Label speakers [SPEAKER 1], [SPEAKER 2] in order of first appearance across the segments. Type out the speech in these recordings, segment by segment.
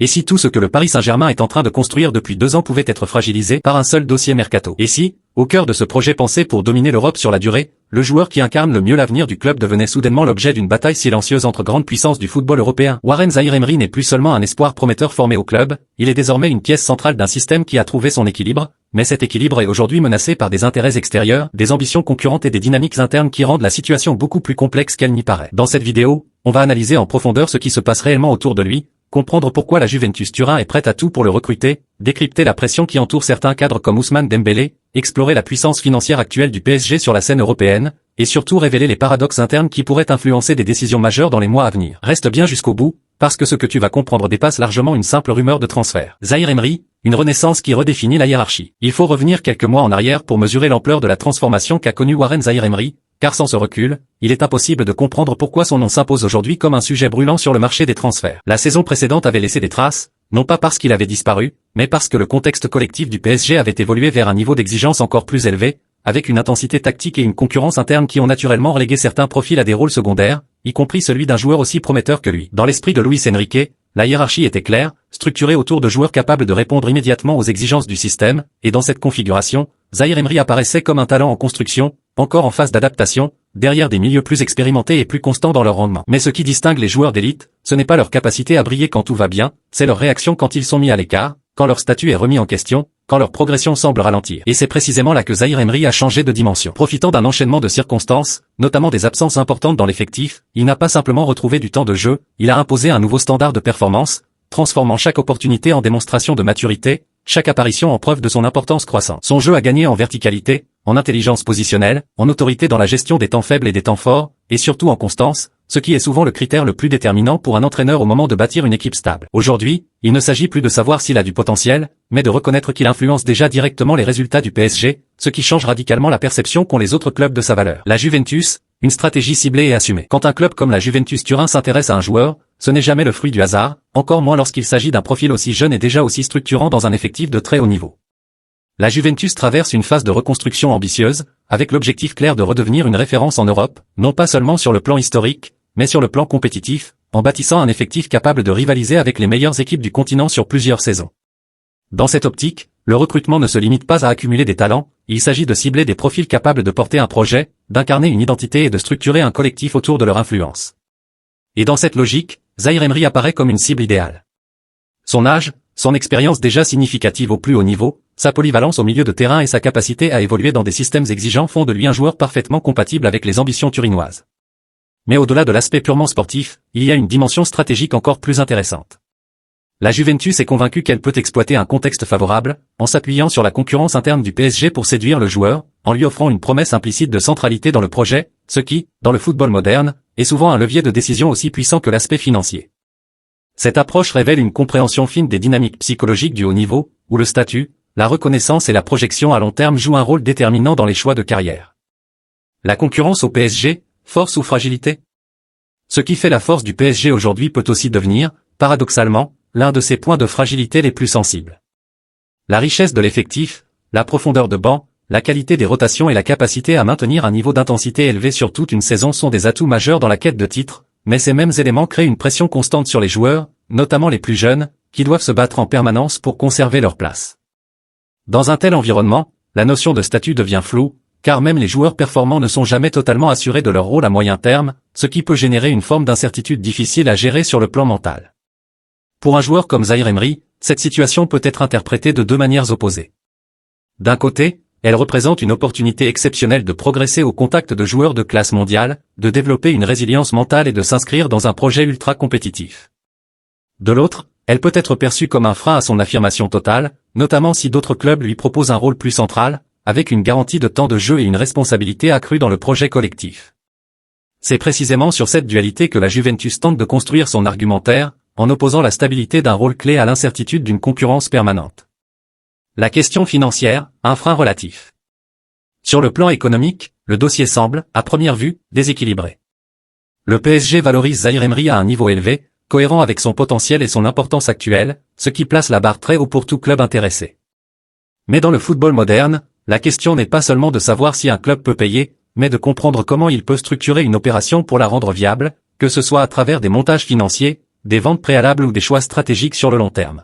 [SPEAKER 1] Et si tout ce que le Paris Saint-Germain est en train de construire depuis 2 ans pouvait être fragilisé par un seul dossier mercato? Et si, au cœur de ce projet pensé pour dominer l'Europe sur la durée, le joueur qui incarne le mieux l'avenir du club devenait soudainement l'objet d'une bataille silencieuse entre grandes puissances du football européen? Warren Zaïre-Emery n'est plus seulement un espoir prometteur formé au club, il est désormais une pièce centrale d'un système qui a trouvé son équilibre, mais cet équilibre est aujourd'hui menacé par des intérêts extérieurs, des ambitions concurrentes et des dynamiques internes qui rendent la situation beaucoup plus complexe qu'elle n'y paraît. Dans cette vidéo, on va analyser en profondeur ce qui se passe réellement autour de lui, comprendre pourquoi la Juventus Turin est prête à tout pour le recruter, décrypter la pression qui entoure certains cadres comme Ousmane Dembélé, explorer la puissance financière actuelle du PSG sur la scène européenne, et surtout révéler les paradoxes internes qui pourraient influencer des décisions majeures dans les mois à venir. Reste bien jusqu'au bout, parce que ce que tu vas comprendre dépasse largement une simple rumeur de transfert. Zaïre-Emery, une renaissance qui redéfinit la hiérarchie. Il faut revenir quelques mois en arrière pour mesurer l'ampleur de la transformation qu'a connue Warren Zaïre-Emery, car sans ce recul, il est impossible de comprendre pourquoi son nom s'impose aujourd'hui comme un sujet brûlant sur le marché des transferts. La saison précédente avait laissé des traces, non pas parce qu'il avait disparu, mais parce que le contexte collectif du PSG avait évolué vers un niveau d'exigence encore plus élevé, avec une intensité tactique et une concurrence interne qui ont naturellement relégué certains profils à des rôles secondaires, y compris celui d'un joueur aussi prometteur que lui. Dans l'esprit de Luis Enrique, la hiérarchie était claire, structurée autour de joueurs capables de répondre immédiatement aux exigences du système, et dans cette configuration, Zaïre-Emery apparaissait comme un talent en construction, encore en phase d'adaptation, derrière des milieux plus expérimentés et plus constants dans leur rendement. Mais ce qui distingue les joueurs d'élite, ce n'est pas leur capacité à briller quand tout va bien, c'est leur réaction quand ils sont mis à l'écart, quand leur statut est remis en question, quand leur progression semble ralentir. Et c'est précisément là que Zaïre-Emery a changé de dimension. Profitant d'un enchaînement de circonstances, notamment des absences importantes dans l'effectif, il n'a pas simplement retrouvé du temps de jeu, il a imposé un nouveau standard de performance, transformant chaque opportunité en démonstration de maturité, chaque apparition en preuve de son importance croissante. Son jeu a gagné en verticalité, en intelligence positionnelle, en autorité dans la gestion des temps faibles et des temps forts, et surtout en constance, ce qui est souvent le critère le plus déterminant pour un entraîneur au moment de bâtir une équipe stable. Aujourd'hui, il ne s'agit plus de savoir s'il a du potentiel, mais de reconnaître qu'il influence déjà directement les résultats du PSG, ce qui change radicalement la perception qu'ont les autres clubs de sa valeur. La Juventus, une stratégie ciblée et assumée. Quand un club comme la Juventus Turin s'intéresse à un joueur, ce n'est jamais le fruit du hasard, encore moins lorsqu'il s'agit d'un profil aussi jeune et déjà aussi structurant dans un effectif de très haut niveau. La Juventus traverse une phase de reconstruction ambitieuse, avec l'objectif clair de redevenir une référence en Europe, non pas seulement sur le plan historique, mais sur le plan compétitif, en bâtissant un effectif capable de rivaliser avec les meilleures équipes du continent sur plusieurs saisons. Dans cette optique, le recrutement ne se limite pas à accumuler des talents, il s'agit de cibler des profils capables de porter un projet, d'incarner une identité et de structurer un collectif autour de leur influence. Et dans cette logique, Zaïre-Emery apparaît comme une cible idéale. Son âge, son expérience déjà significative au plus haut niveau, sa polyvalence au milieu de terrain et sa capacité à évoluer dans des systèmes exigeants font de lui un joueur parfaitement compatible avec les ambitions turinoises. Mais au-delà de l'aspect purement sportif, il y a une dimension stratégique encore plus intéressante. La Juventus est convaincue qu'elle peut exploiter un contexte favorable, en s'appuyant sur la concurrence interne du PSG pour séduire le joueur, en lui offrant une promesse implicite de centralité dans le projet, ce qui, dans le football moderne, est souvent un levier de décision aussi puissant que l'aspect financier. Cette approche révèle une compréhension fine des dynamiques psychologiques du haut niveau, où le statut, la reconnaissance et la projection à long terme jouent un rôle déterminant dans les choix de carrière. La concurrence au PSG, force ou fragilité? Ce qui fait la force du PSG aujourd'hui peut aussi devenir, paradoxalement, l'un de ses points de fragilité les plus sensibles. La richesse de l'effectif, la profondeur de banc, la qualité des rotations et la capacité à maintenir un niveau d'intensité élevé sur toute une saison sont des atouts majeurs dans la quête de titres, mais ces mêmes éléments créent une pression constante sur les joueurs, notamment les plus jeunes, qui doivent se battre en permanence pour conserver leur place. Dans un tel environnement, la notion de statut devient floue, car même les joueurs performants ne sont jamais totalement assurés de leur rôle à moyen terme, ce qui peut générer une forme d'incertitude difficile à gérer sur le plan mental. Pour un joueur comme Zaïre-Emery, cette situation peut être interprétée de deux manières opposées. D'un côté, elle représente une opportunité exceptionnelle de progresser au contact de joueurs de classe mondiale, de développer une résilience mentale et de s'inscrire dans un projet ultra compétitif. De l'autre, elle peut être perçue comme un frein à son affirmation totale, notamment si d'autres clubs lui proposent un rôle plus central, avec une garantie de temps de jeu et une responsabilité accrue dans le projet collectif. C'est précisément sur cette dualité que la Juventus tente de construire son argumentaire, en opposant la stabilité d'un rôle clé à l'incertitude d'une concurrence permanente. La question financière, un frein relatif. Sur le plan économique, le dossier semble, à première vue, déséquilibré. Le PSG valorise Zaïre-Emery à un niveau élevé, cohérent avec son potentiel et son importance actuelle, ce qui place la barre très haut pour tout club intéressé. Mais dans le football moderne, la question n'est pas seulement de savoir si un club peut payer, mais de comprendre comment il peut structurer une opération pour la rendre viable, que ce soit à travers des montages financiers, des ventes préalables ou des choix stratégiques sur le long terme.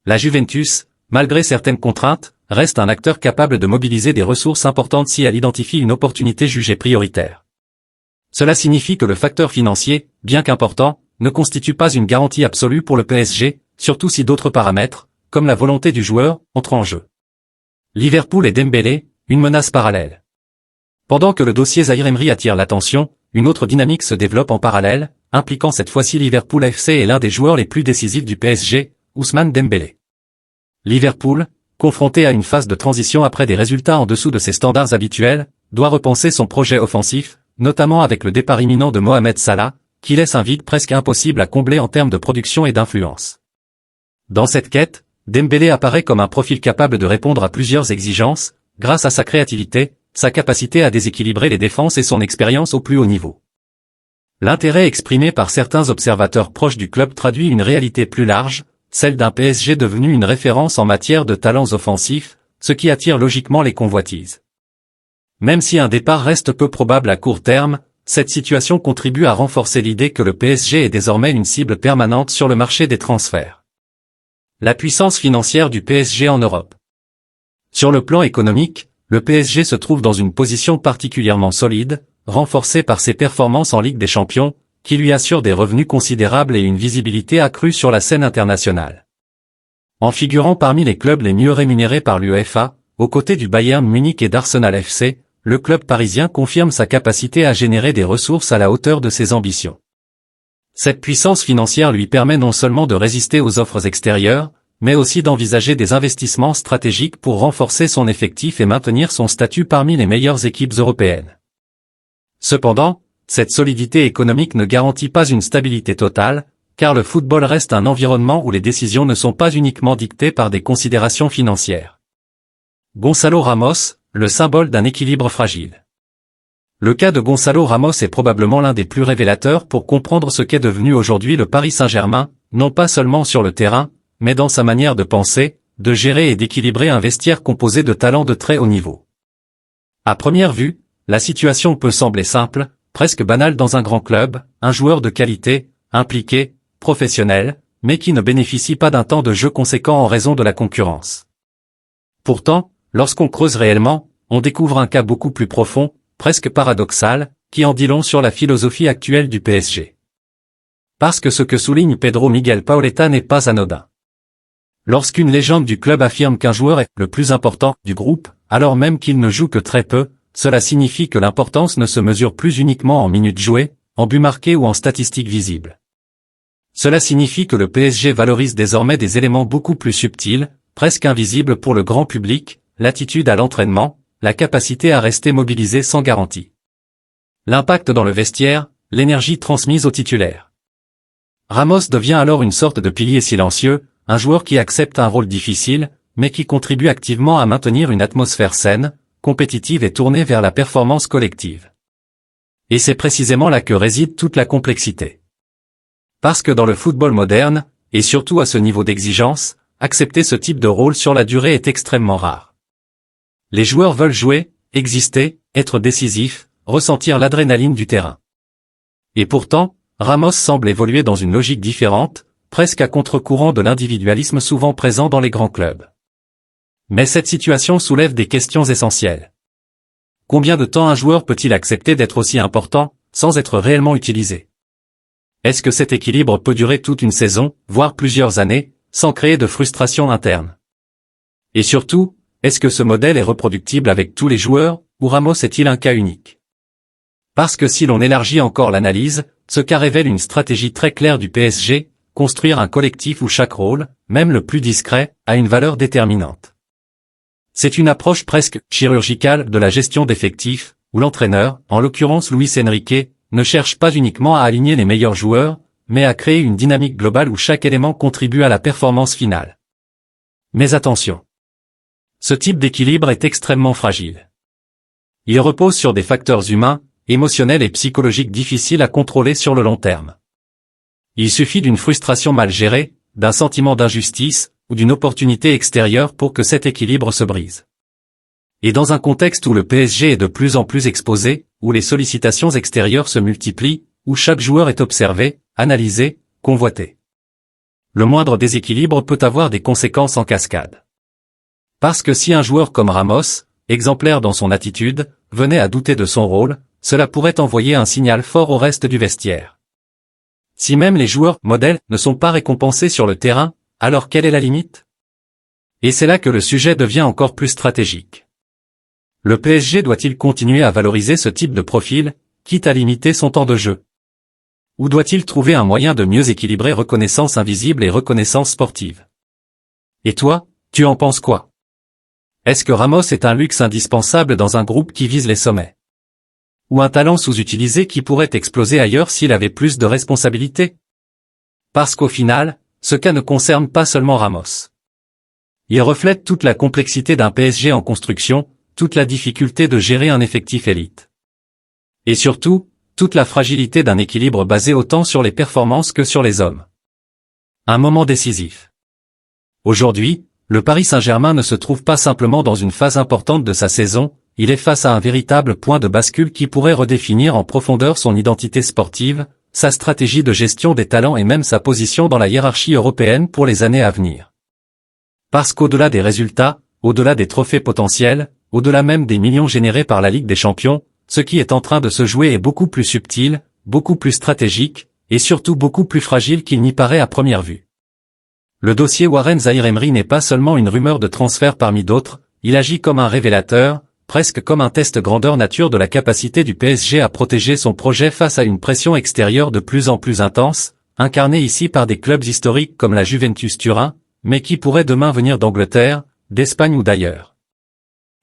[SPEAKER 1] La Juventus, malgré certaines contraintes, reste un acteur capable de mobiliser des ressources importantes si elle identifie une opportunité jugée prioritaire. Cela signifie que le facteur financier, bien qu'important, ne constitue pas une garantie absolue pour le PSG, surtout si d'autres paramètres, comme la volonté du joueur, entrent en jeu. Liverpool et Dembélé, une menace parallèle. Pendant que le dossier Zaïre Emery attire l'attention, une autre dynamique se développe en parallèle, impliquant cette fois-ci Liverpool FC et l'un des joueurs les plus décisifs du PSG, Ousmane Dembélé. Liverpool, confronté à une phase de transition après des résultats en dessous de ses standards habituels, doit repenser son projet offensif, notamment avec le départ imminent de Mohamed Salah, qui laisse un vide presque impossible à combler en termes de production et d'influence. Dans cette quête, Dembélé apparaît comme un profil capable de répondre à plusieurs exigences, grâce à sa créativité, sa capacité à déséquilibrer les défenses et son expérience au plus haut niveau. L'intérêt exprimé par certains observateurs proches du club traduit une réalité plus large, celle d'un PSG devenu une référence en matière de talents offensifs, ce qui attire logiquement les convoitises. Même si un départ reste peu probable à court terme, cette situation contribue à renforcer l'idée que le PSG est désormais une cible permanente sur le marché des transferts. La puissance financière du PSG en Europe. Sur le plan économique, le PSG se trouve dans une position particulièrement solide, renforcée par ses performances en Ligue des Champions, qui lui assurent des revenus considérables et une visibilité accrue sur la scène internationale. En figurant parmi les clubs les mieux rémunérés par l'UEFA, aux côtés du Bayern Munich et d'Arsenal FC, le club parisien confirme sa capacité à générer des ressources à la hauteur de ses ambitions. Cette puissance financière lui permet non seulement de résister aux offres extérieures, mais aussi d'envisager des investissements stratégiques pour renforcer son effectif et maintenir son statut parmi les meilleures équipes européennes. Cependant, cette solidité économique ne garantit pas une stabilité totale, car le football reste un environnement où les décisions ne sont pas uniquement dictées par des considérations financières. Gonçalo Ramos, le symbole d'un équilibre fragile. Le cas de Gonçalo Ramos est probablement l'un des plus révélateurs pour comprendre ce qu'est devenu aujourd'hui le Paris Saint-Germain, non pas seulement sur le terrain, mais dans sa manière de penser, de gérer et d'équilibrer un vestiaire composé de talents de très haut niveau. À première vue, la situation peut sembler simple, presque banale dans un grand club, un joueur de qualité, impliqué, professionnel, mais qui ne bénéficie pas d'un temps de jeu conséquent en raison de la concurrence. Pourtant, lorsqu'on creuse réellement, on découvre un cas beaucoup plus profond, presque paradoxal, qui en dit long sur la philosophie actuelle du PSG. Parce que ce que souligne Pedro Miguel Paoletta n'est pas anodin. Lorsqu'une légende du club affirme qu'un joueur est le plus important du groupe, alors même qu'il ne joue que très peu, cela signifie que l'importance ne se mesure plus uniquement en minutes jouées, en buts marqués ou en statistiques visibles. Cela signifie que le PSG valorise désormais des éléments beaucoup plus subtils, presque invisibles pour le grand public, l'attitude à l'entraînement, la capacité à rester mobilisé sans garantie. L'impact dans le vestiaire, l'énergie transmise aux titulaires. Ramos devient alors une sorte de pilier silencieux, un joueur qui accepte un rôle difficile, mais qui contribue activement à maintenir une atmosphère saine, compétitive et tournée vers la performance collective. Et c'est précisément là que réside toute la complexité. Parce que dans le football moderne, et surtout à ce niveau d'exigence, accepter ce type de rôle sur la durée est extrêmement rare. Les joueurs veulent jouer, exister, être décisifs, ressentir l'adrénaline du terrain. Et pourtant, Ramos semble évoluer dans une logique différente, presque à contre-courant de l'individualisme souvent présent dans les grands clubs. Mais cette situation soulève des questions essentielles. Combien de temps un joueur peut-il accepter d'être aussi important, sans être réellement utilisé? Est-ce que cet équilibre peut durer toute une saison, voire plusieurs années, sans créer de frustration interne? Et surtout, est-ce que ce modèle est reproductible avec tous les joueurs, ou Ramos est-il un cas unique? Parce que si l'on élargit encore l'analyse, ce cas révèle une stratégie très claire du PSG, construire un collectif où chaque rôle, même le plus discret, a une valeur déterminante. C'est une approche presque chirurgicale de la gestion d'effectifs, où l'entraîneur, en l'occurrence Luis Enrique, ne cherche pas uniquement à aligner les meilleurs joueurs, mais à créer une dynamique globale où chaque élément contribue à la performance finale. Mais attention! Ce type d'équilibre est extrêmement fragile. Il repose sur des facteurs humains, émotionnels et psychologiques difficiles à contrôler sur le long terme. Il suffit d'une frustration mal gérée, d'un sentiment d'injustice, ou d'une opportunité extérieure pour que cet équilibre se brise. Et dans un contexte où le PSG est de plus en plus exposé, où les sollicitations extérieures se multiplient, où chaque joueur est observé, analysé, convoité. Le moindre déséquilibre peut avoir des conséquences en cascade. Parce que si un joueur comme Ramos, exemplaire dans son attitude, venait à douter de son rôle, cela pourrait envoyer un signal fort au reste du vestiaire. Si même les joueurs modèles ne sont pas récompensés sur le terrain, alors quelle est la limite? Et c'est là que le sujet devient encore plus stratégique. Le PSG doit-il continuer à valoriser ce type de profil, quitte à limiter son temps de jeu? Ou doit-il trouver un moyen de mieux équilibrer reconnaissance invisible et reconnaissance sportive? Et toi, tu en penses quoi? Est-ce que Ramos est un luxe indispensable dans un groupe qui vise les sommets? Ou un talent sous-utilisé qui pourrait exploser ailleurs s'il avait plus de responsabilités? Parce qu'au final, ce cas ne concerne pas seulement Ramos. Il reflète toute la complexité d'un PSG en construction, toute la difficulté de gérer un effectif élite. Et surtout, toute la fragilité d'un équilibre basé autant sur les performances que sur les hommes. Un moment décisif. Aujourd'hui, le Paris Saint-Germain ne se trouve pas simplement dans une phase importante de sa saison, il est face à un véritable point de bascule qui pourrait redéfinir en profondeur son identité sportive, sa stratégie de gestion des talents et même sa position dans la hiérarchie européenne pour les années à venir. Parce qu'au-delà des résultats, au-delà des trophées potentiels, au-delà même des millions générés par la Ligue des Champions, ce qui est en train de se jouer est beaucoup plus subtil, beaucoup plus stratégique, et surtout beaucoup plus fragile qu'il n'y paraît à première vue. Le dossier Warren Zaïre-Emery n'est pas seulement une rumeur de transfert parmi d'autres, il agit comme un révélateur, presque comme un test grandeur nature de la capacité du PSG à protéger son projet face à une pression extérieure de plus en plus intense, incarnée ici par des clubs historiques comme la Juventus Turin, mais qui pourrait demain venir d'Angleterre, d'Espagne ou d'ailleurs.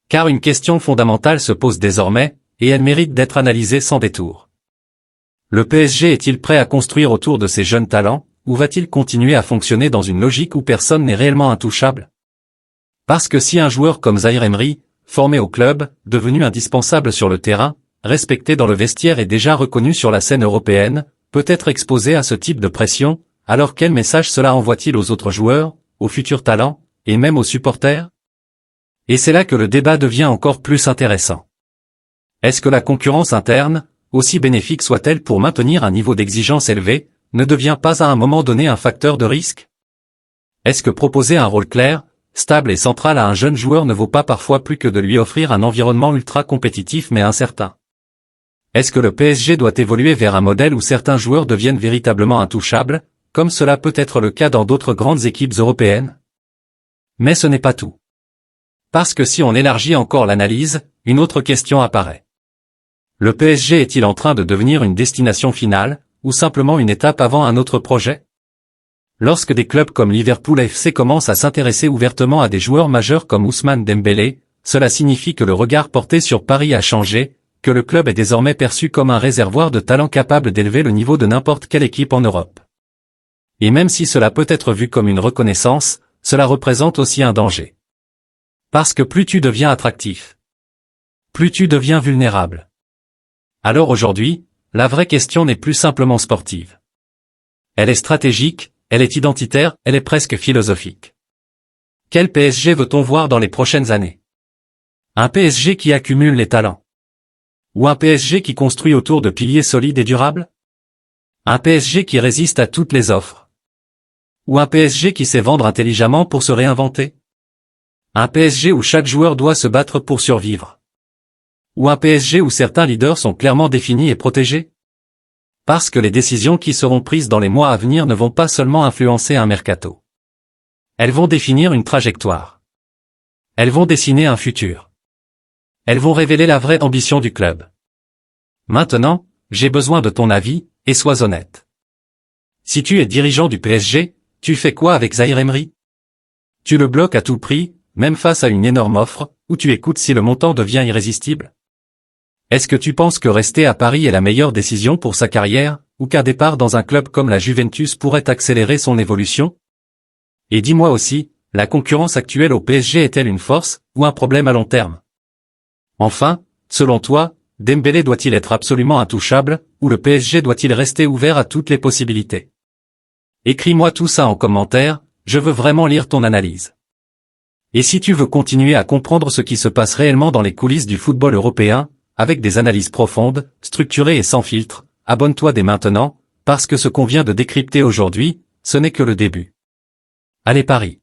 [SPEAKER 1] Car une question fondamentale se pose désormais, et elle mérite d'être analysée sans détour. Le PSG est-il prêt à construire autour de ses jeunes talents, ou va-t-il continuer à fonctionner dans une logique où personne n'est réellement intouchable? Parce que si un joueur comme Zaïre-Emery, formé au club, devenu indispensable sur le terrain, respecté dans le vestiaire et déjà reconnu sur la scène européenne, peut être exposé à ce type de pression, alors quel message cela envoie-t-il aux autres joueurs, aux futurs talents, et même aux supporters? Et c'est là que le débat devient encore plus intéressant. Est-ce que la concurrence interne, aussi bénéfique soit-elle pour maintenir un niveau d'exigence élevé, ne devient pas à un moment donné un facteur de risque? Est-ce que proposer un rôle clair, stable et central à un jeune joueur ne vaut pas parfois plus que de lui offrir un environnement ultra compétitif mais incertain? Est-ce que le PSG doit évoluer vers un modèle où certains joueurs deviennent véritablement intouchables, comme cela peut être le cas dans d'autres grandes équipes européennes? Mais ce n'est pas tout. Parce que si on élargit encore l'analyse, une autre question apparaît. Le PSG est-il en train de devenir une destination finale, ou simplement une étape avant un autre projet? Lorsque des clubs comme Liverpool FC commencent à s'intéresser ouvertement à des joueurs majeurs comme Ousmane Dembélé, cela signifie que le regard porté sur Paris a changé, que le club est désormais perçu comme un réservoir de talents capable d'élever le niveau de n'importe quelle équipe en Europe. Et même si cela peut être vu comme une reconnaissance, cela représente aussi un danger. Parce que plus tu deviens attractif, plus tu deviens vulnérable. Alors aujourd'hui, la vraie question n'est plus simplement sportive. Elle est stratégique, elle est identitaire, elle est presque philosophique. Quel PSG veut-on voir dans les prochaines années? Un PSG qui accumule les talents? Ou un PSG qui construit autour de piliers solides et durables? Un PSG qui résiste à toutes les offres? Ou un PSG qui sait vendre intelligemment pour se réinventer? Un PSG où chaque joueur doit se battre pour survivre? Ou un PSG où certains leaders sont clairement définis et protégés? Parce que les décisions qui seront prises dans les mois à venir ne vont pas seulement influencer un mercato. Elles vont définir une trajectoire. Elles vont dessiner un futur. Elles vont révéler la vraie ambition du club. Maintenant, j'ai besoin de ton avis, et sois honnête. Si tu es dirigeant du PSG, tu fais quoi avec Zaïre-Emery? Tu le bloques à tout prix, même face à une énorme offre, ou tu écoutes si le montant devient irrésistible? Est-ce que tu penses que rester à Paris est la meilleure décision pour sa carrière, ou qu'un départ dans un club comme la Juventus pourrait accélérer son évolution? Et dis-moi aussi, la concurrence actuelle au PSG est-elle une force, ou un problème à long terme? Enfin, selon toi, Dembélé doit-il être absolument intouchable, ou le PSG doit-il rester ouvert à toutes les possibilités? Écris-moi tout ça en commentaire, je veux vraiment lire ton analyse. Et si tu veux continuer à comprendre ce qui se passe réellement dans les coulisses du football européen, avec des analyses profondes, structurées et sans filtre, abonne-toi dès maintenant, Parce que ce qu'on vient de décrypter aujourd'hui, ce n'est que le début. Allez Paris!